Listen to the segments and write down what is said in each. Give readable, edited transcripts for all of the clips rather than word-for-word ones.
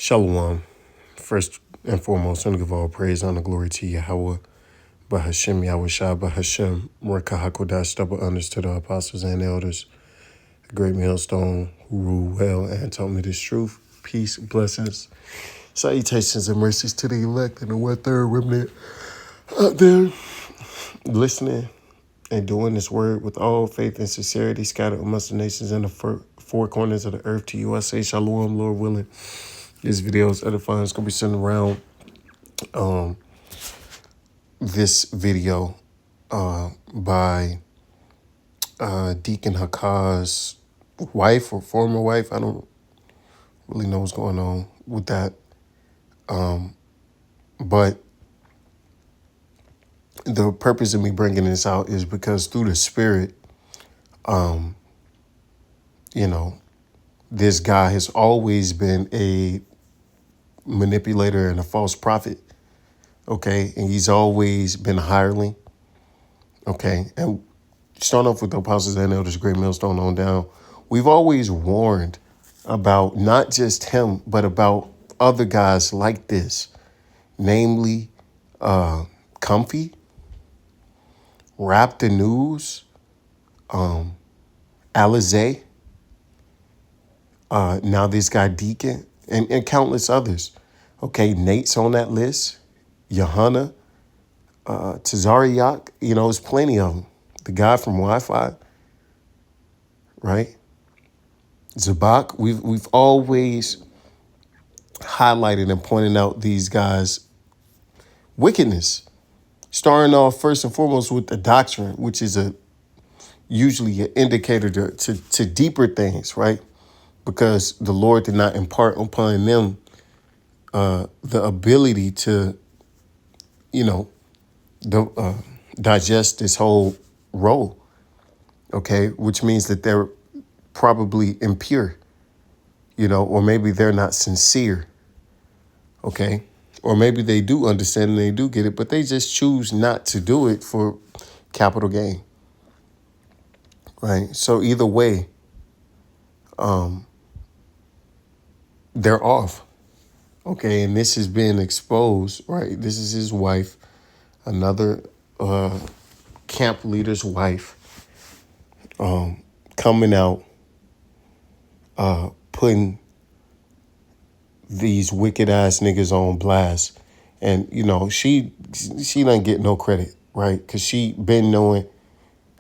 Shalom. First and foremost, I want to give all praise, honor, glory to Yahweh, Bahashem, Yahweh Shah, Bahashem, Rekahakodash, double honors to the apostles and elders, the great millstone who rule well and taught me this truth. Peace, blessings, salutations, and mercies to the elect and the one-third remnant out there listening and doing this word with all faith and sincerity, scattered amongst the nations in the four corners of the earth. To you I say shalom, Lord willing. This video is edifying. It's going to be sent around this video by Deacon Hakaz's wife or former wife. I don't really know what's going on with that. But the purpose of me bringing this out is because through the Spirit, this guy has always been a manipulator and a false prophet. Okay. And he's always been a hireling. Okay. And starting off with the apostles and elders, great millstone on down, we've always warned about not just him, but about other guys like this, namely Comfy, Rap the News, Alizé, now this guy Deacon, and countless others. Okay, Nate's on that list, Johanna, Tazariak, there's plenty of them. The guy from Wi-Fi, right? Zabak, we've always highlighted and pointed out these guys' wickedness, starting off first and foremost with the doctrine, which is usually an indicator to deeper things, right? Because the Lord did not impart upon them the ability to, digest this whole role, okay? Which means that they're probably impure, or maybe they're not sincere, okay? Or maybe they do understand and they do get it, but they just choose not to do it for capital gain, right? So either way, they're off, okay? And this has been exposed, right? This is his wife, another camp leader's wife, coming out, putting these wicked ass niggas on blast. And, she doesn't get no credit, right? Because she been knowing,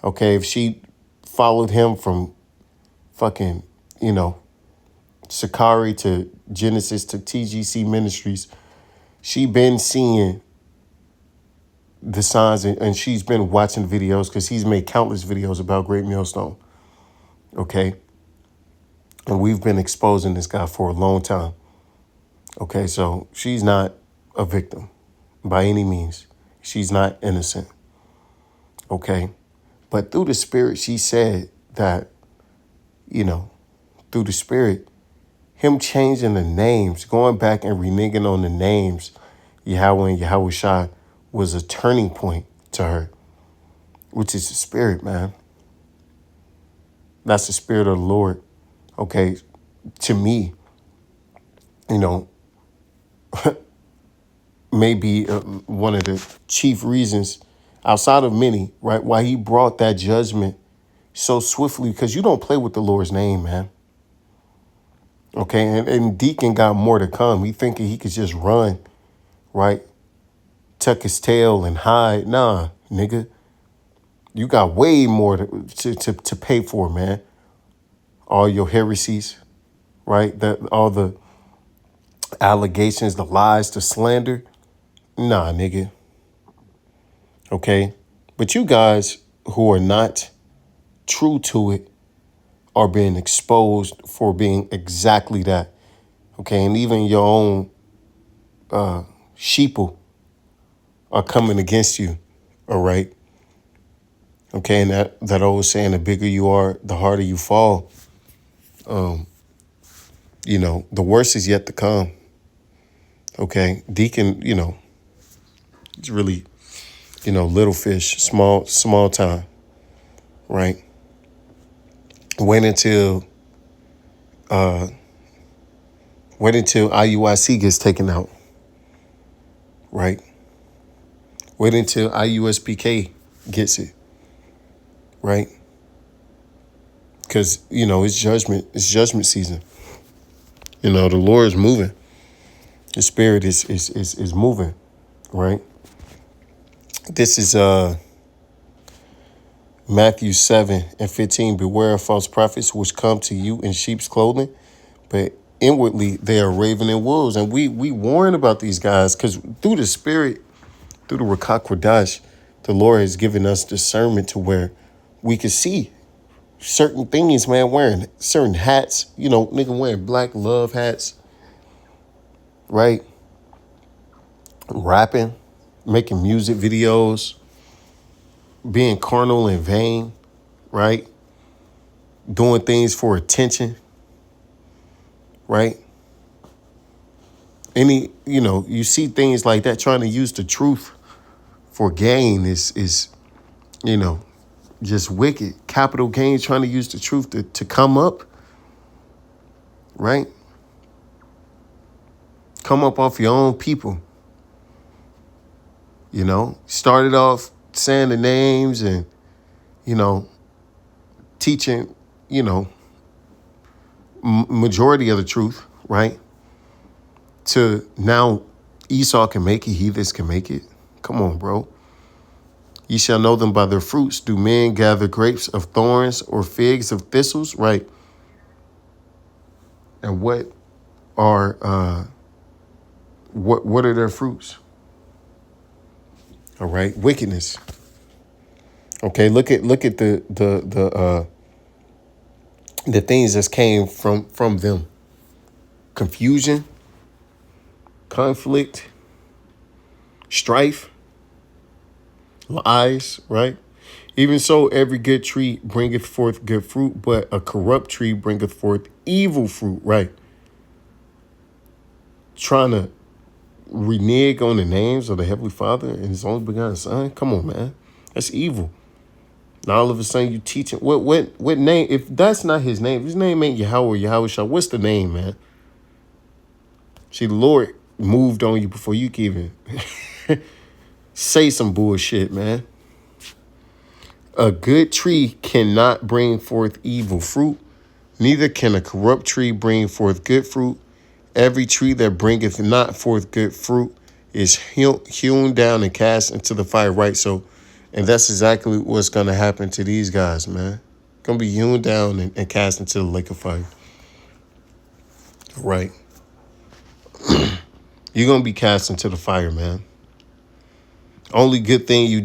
okay, if she followed him from fucking, Sakari to Genesis to TGC Ministries, she been seeing the signs and she's been watching videos because he's made countless videos about Great Millstone, okay? And we've been exposing this guy for a long time. Okay, so she's not a victim by any means. She's not innocent. Okay, but through the Spirit, she said that, through the Spirit, him changing the names, going back and reneging on the names, Yahweh and Yahweh Shai, was a turning point to her, which is the Spirit, man. That's the Spirit of the Lord. Okay, to me, maybe one of the chief reasons, outside of many, right, why he brought that judgment so swiftly, because you don't play with the Lord's name, man. Okay, and Deacon got more to come. He thinking he could just run, right, tuck his tail and hide. Nah, nigga, you got way more to pay for, man. All your heresies, right, all the allegations, the lies, the slander. Nah, nigga. Okay. But you guys who are not true to it are being exposed for being exactly that. Okay. And even your own sheeple are coming against you. All right. Okay. And that old saying, the bigger you are, the harder you fall. The worst is yet to come. Okay. Deacon, it's really, little fish, small time, right? Wait until Wait until IUIC gets taken out, right? Wait until IUSPK gets it, right? Because, it's judgment season. The Lord is moving. The Spirit is moving, right? This is Matthew 7:15. Beware of false prophets which come to you in sheep's clothing, but inwardly they are ravening wolves. And we warn about these guys because through the Spirit, through the Ruach Kodesh, the Lord has given us discernment to where we can see certain things, man, wearing certain hats, nigga wearing black love hats, right? Rapping, making music videos, being carnal and vain, right? Doing things for attention, right? You see things like that, trying to use the truth for gain is just wicked. Capital gain, trying to use the truth to come up, right? Come up off your own people. Started off saying the names and, teaching, majority of the truth, right? To now Esau can make it, heathens can make it. Come on, bro. Ye shall know them by their fruits. Do men gather grapes of thorns or figs of thistles? Right. And what are their fruits? All right, wickedness. Okay, look at the things that came from them. Confusion, conflict, strife, lies, right? Even so, every good tree bringeth forth good fruit, but a corrupt tree bringeth forth evil fruit, right? Trying to renege on the names of the Heavenly Father and His only begotten Son. Come on, man. That's evil. Now all of a sudden you teaching what name? If that's not His name, if His name ain't Yahweh or Yahweh Shah, what's the name, man? See, the Lord moved on you before you can even say some bullshit, man. A good tree cannot bring forth evil fruit, neither can a corrupt tree bring forth good fruit. Every tree that bringeth not forth good fruit is hewn down and cast into the fire, right? So, and that's exactly what's going to happen to these guys, man. Going to be hewn down and cast into the lake of fire. Right. You're going to be cast into the fire, man. Only good thing you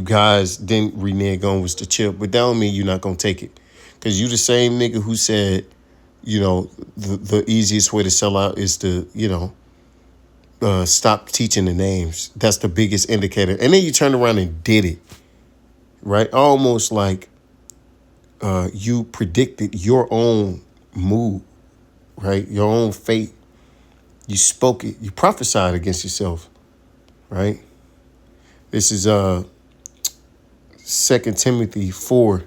guys didn't renege on was the chip, but that don't mean you're not going to take it. Because you the same nigga who said, the easiest way to sell out is to, stop teaching the names. That's the biggest indicator. And then you turned around and did it, right? Almost like you predicted your own mood, right? Your own fate. You spoke it. You prophesied against yourself, right? This is 2 Timothy 4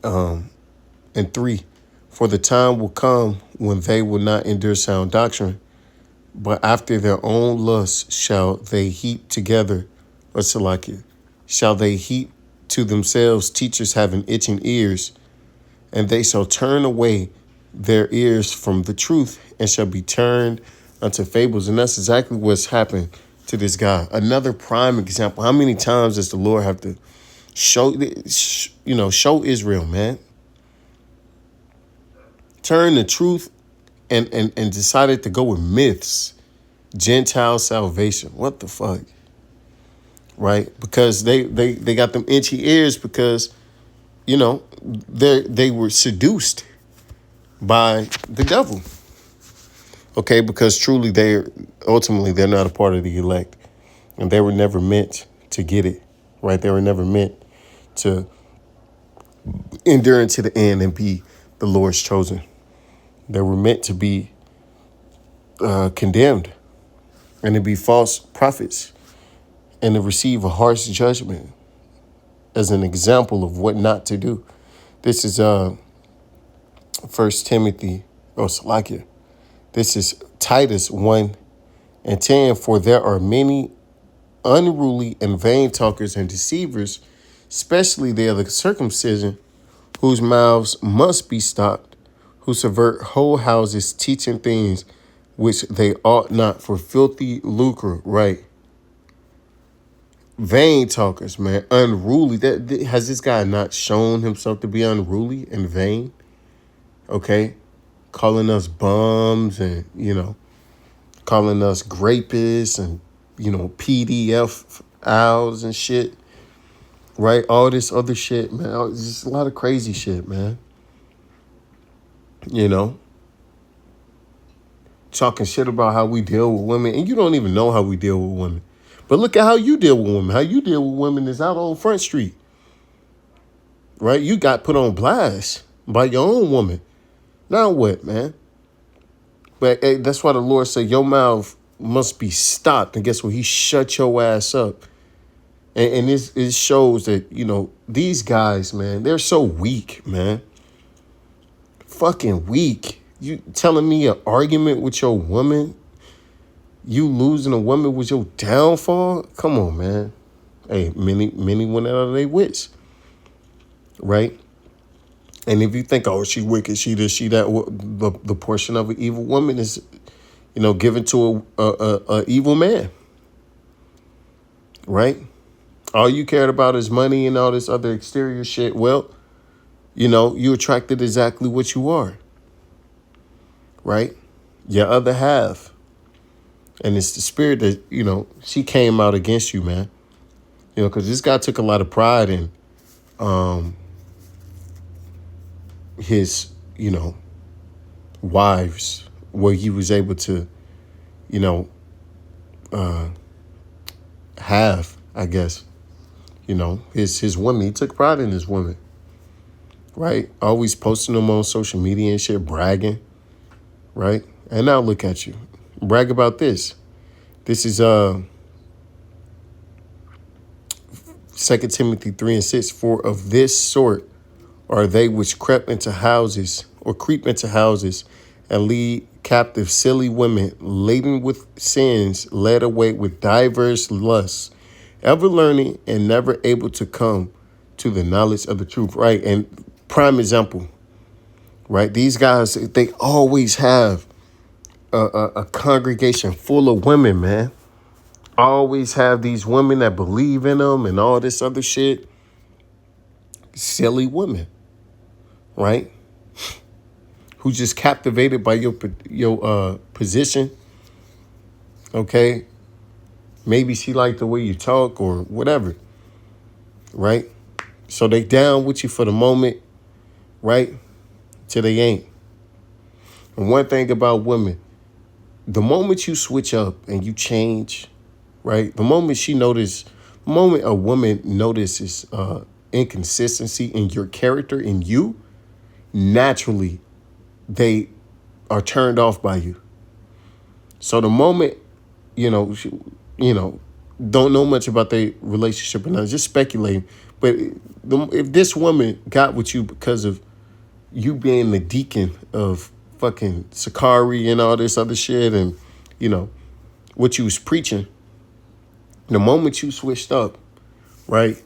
and 3. For the time will come when they will not endure sound doctrine, but after their own lusts shall they heap together, or Salakia, shall they heap to themselves teachers having itching ears, and they shall turn away their ears from the truth and shall be turned unto fables. And that's exactly what's happened to this guy. Another prime example. How many times does the Lord have to show Israel, man? Turn the truth and decided to go with myths. Gentile salvation. What the fuck? Right? Because they got them itchy ears because, they were seduced by the devil. Okay, because truly they're not a part of the elect. And they were never meant to get it. Right? They were never meant to endure into the end and be the Lord's chosen. They were meant to be condemned and to be false prophets and to receive a harsh judgment as an example of what not to do. This is 1 Timothy Oh, Salakia. This is Titus 1:10. For there are many unruly and vain talkers and deceivers, especially they of the circumcision, whose mouths must be stopped, who subvert whole houses, teaching things which they ought not, for filthy lucre. Right? Vain talkers, man, unruly. Has this guy not shown himself to be unruly and vain? Okay, calling us bums and calling us grapists and PDF owls and shit. Right, all this other shit, man. It's just a lot of crazy shit, man. You know, talking shit about how we deal with women, and you don't even know how we deal with women. But look at how you deal with women. How you deal with women is out on Front Street. Right? You got put on blast by your own woman. Now what, man? But hey, that's why the Lord said your mouth must be stopped. And guess what? He shut your ass up. And it shows that, these guys, man, they're so weak, man. Fucking weak. You telling me an argument with your woman, you losing a woman was your downfall? Come on, man. Hey, many went out of their wits. Right? And if you think, oh, she wicked, she this, she that, the portion of an evil woman is, given to a evil man. Right? All you cared about is money and all this other exterior shit. Well, you attracted exactly what you are. Right? Your other half. And it's the spirit that, she came out against you, man. Because this guy took a lot of pride in his, wives, where he was able to, have, I guess, his women. He took pride in his women, right? Always posting them on social media and shit, bragging, right? And now look at you. Brag about this. This is 2 Timothy 3:6. For of this sort are they which creep into houses and lead captive silly women, laden with sins, led away with diverse lusts, ever learning and never able to come to the knowledge of the truth. Right. And prime example, right? These guys, they always have a congregation full of women, man. Always have these women that believe in them and all this other shit. Silly women, right? Who just captivated by your position. Okay. Maybe she liked the way you talk or whatever. Right? So they down with you for the moment, right? Till they ain't. And one thing about women, the moment you switch up and you change, right? The moment a woman notices inconsistency in your character, in you, naturally they are turned off by you. So the moment, don't know much about their relationship and just speculating. But if this woman got with you because of you being the deacon of fucking Sakari and all this other shit and, what you was preaching, the moment you switched up, right?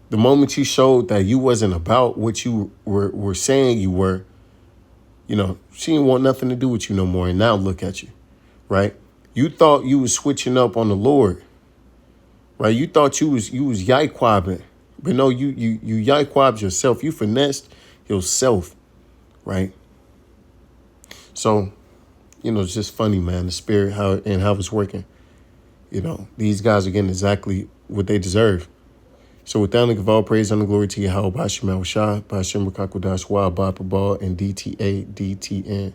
The moment you showed that you wasn't about what you were saying you were, she didn't want nothing to do with you no more. And now look at you, right? You thought you was switching up on the Lord, right? You thought you was yikwabbing, but no, you yikwabbed yourself. You finessed yourself, right? So, it's just funny, man. The spirit how it's working. These guys are getting exactly what they deserve. So with that, I give all praise and glory to Yahweh, Bashim Al Shah, Bashim Rakakudash, Wa, Ba, and DTA, DTN.